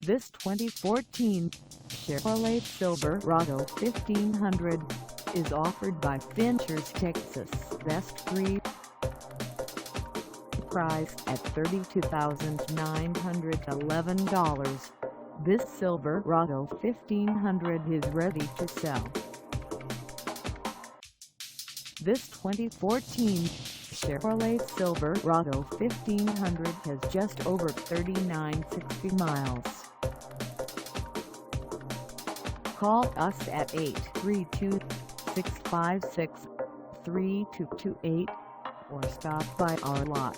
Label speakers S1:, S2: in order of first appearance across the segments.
S1: This 2014 Chevrolet Silverado 1500 is offered by Finchers Texas Best 3. Priced at $32,911, this Silverado 1500 is ready to sell. This 2014 Chevrolet Silverado 1500 has just over 3960 miles. Call us at 832-656-3228 or stop by our lot.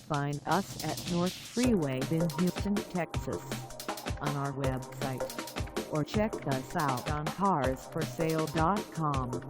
S1: Find us at North Freeway in Houston, Texas on our website, or check us out on carsforsale.com.